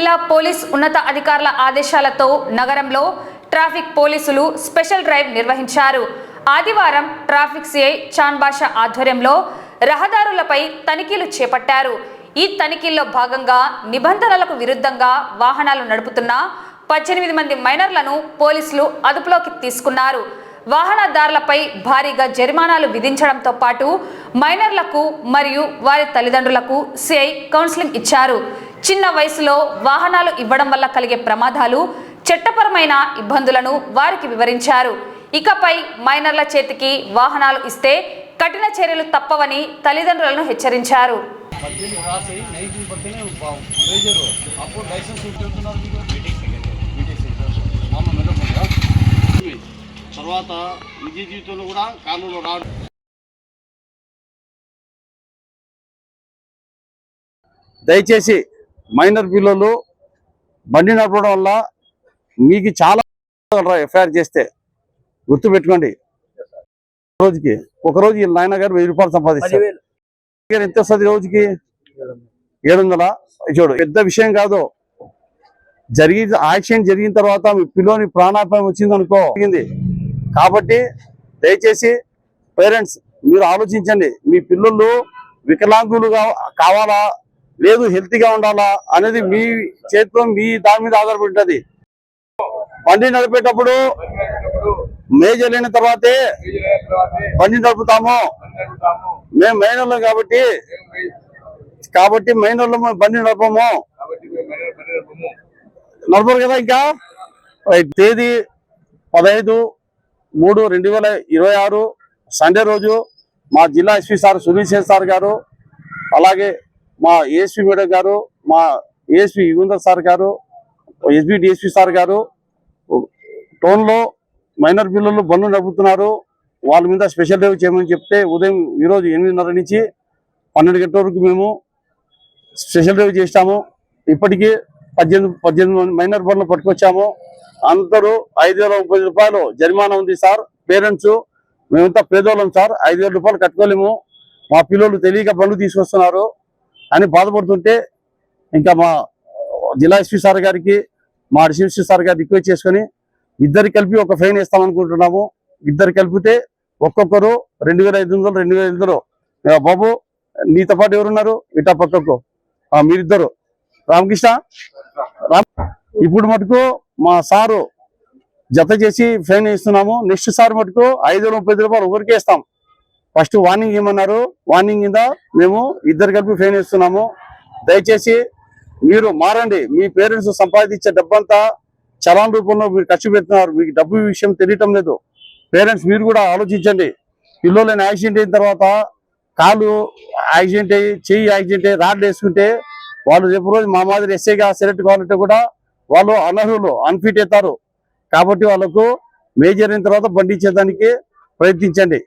జిల్లా పోలీస్ ఉన్నత అధికారుల ఆదేశాలతో నగరంలో ట్రాఫిక్ పోలీసులు స్పెషల్ డ్రైవ్ నిర్వహించారు. ఆదివారం ట్రాఫిక్ సిఐ చాన్ బాషా ఆధ్వర్యంలో రహదారులపై తనిఖీలు చేపట్టారు. ఈ తనిఖీల్లో భాగంగా నిబంధనలకు విరుద్ధంగా వాహనాలు నడుపుతున్న 18 మంది మైనర్లను పోలీసులు అదుపులోకి తీసుకున్నారు. వాహనదారులపై భారీగా జరిమానాలు విధించడంతో పాటు మైనర్లకు మరియు వారి తల్లిదండ్రులకు సిఐ కౌన్సిలింగ్ ఇచ్చారు. చిన్న వయసులో వాహనాలు ఇవ్వడం వల్ల కలిగే ప్రమాదాలు, చట్టపరమైన ఇబ్బందులను వారికి వివరించారు. ఇకపై మైనర్ల చేతికి వాహనాలు ఇస్తే కఠిన చర్యలు తప్పవని తల్లిదండ్రులను హెచ్చరించారు. తర్వాత నిజ జీవితంలో కూడా కానూరులో రావడం. దయచేసి మైనర్ పిల్లలు బండి నడపడం వల్ల మీకు చాలా ఎఫ్ఐఆర్ చేస్తే గుర్తుపెట్టుకోండి. రోజుకి ఒకరోజు నాయన గారు 1000 రూపాయలు సంపాదిస్తారు. ఎంత వస్తుంది రోజుకి? 700. చూడు, పెద్ద విషయం కాదు. యాక్సిడెంట్ జరిగిన తర్వాత మీ పిల్లోని ప్రాణాపాయం వచ్చింది అనుకో. కాబట్టి దయచేసి పేరెంట్స్ మీరు ఆలోచించండి. మీ పిల్లలు వికలాంగులుగా కావాలా లేదు హెల్తీగా ఉండాలా అనేది మీ చేతిలో, మీ దాని మీద ఆధారపడి ఉంటుంది. బండి నడిపేటప్పుడు మేజర్ అయిన తర్వాతే బండి నడుపుతాము. మేము మైనర్లు కాబట్టి మైనర్లు బండి నడపము, నడపరు కదా. ఇంకా తేదీ 15/3/2026 సండే రోజు మా జిల్లా SP sir Sunil Sen sir గారు, అలాగే మా ఏఎస్పీ మేడం గారు, మా ఏఎస్పీ యుగంధర్ సార్ గారు, ఎస్పీ డిఎస్పీ సార్ గారు టౌన్లో మైనర్ పిల్లలు బండ్లు నడుపుతున్నారు, వాళ్ళ మీద స్పెషల్ డ్రైవ్ చేయమని చెప్తే ఉదయం ఈరోజు 8:30 నుంచి 12 గంటల వరకు మేము స్పెషల్ డ్రైవ్ చేస్తాము. ఇప్పటికీ 18 మైనర్ బండ్లు పట్టుకొచ్చాము. అందరూ 5,030 రూపాయలు జరిమానా ఉంది సార్. పేరెంట్స్ మేమంతా పేదోళ్ళం సార్, 5,000 రూపాయలు కట్టుకోలేము, మా పిల్లలు తెలియక బండ్లు తీసుకొస్తున్నారు అని బాధపడుతుంటే ఇంకా మా జిల్లా ఎస్పీ సార్ గారికి, మా డిఎస్పీ సార్ గారికి రిక్వెస్ట్ చేసుకుని ఇద్దరు కలిపి ఒక ఫైన్ వేస్తామనుకుంటున్నాము. ఇద్దరు కలిపితే ఒక్కొక్కరు 2,500 2,500. బాబు నీతో పాటు ఎవరున్నారు? ఇటా పక్కకు మీరిద్దరు రామకృష్ణ ఇప్పుడు మటుకు మా సారు జత చేసి ఫైన్ ఇస్తున్నాము. నెక్స్ట్ సార్ మటుకు 530 రూపాయలు ఒకరికే ఇస్తాం. ఫస్ట్ వార్నింగ్ ఇవ్వమన్నారు, వార్నింగ్ కింద మేము ఇద్దరు కలిపి ఫైన్ ఇస్తున్నాము. దయచేసి మీరు మారండి. మీ పేరెంట్స్ సంపాదించే డబ్బంతా చలాన్ రూపంలో మీరు ఖర్చు పెడుతున్నారు. మీకు డబ్బు విషయం తెలియటం లేదు. పేరెంట్స్ మీరు కూడా ఆలోచించండి. పిల్లలైన యాక్సిడెంట్ అయిన తర్వాత కాలు యాక్సిడెంట్ అయ్యి, చెయ్యి యాక్సిడెంట్ అయ్యి రాడ్లు వేసుకుంటే వాళ్ళు రేపు రోజు మా మాదిరి ఎస్ఐగా సెలెక్ట్ కావాలంటే కూడా వాళ్ళు అనర్హులు, అన్ఫిట్ అవుతారు. కాబట్టి వాళ్ళకు మేజర్ అయిన తర్వాత బండి ఇచ్చేదానికి ప్రయత్నించండి.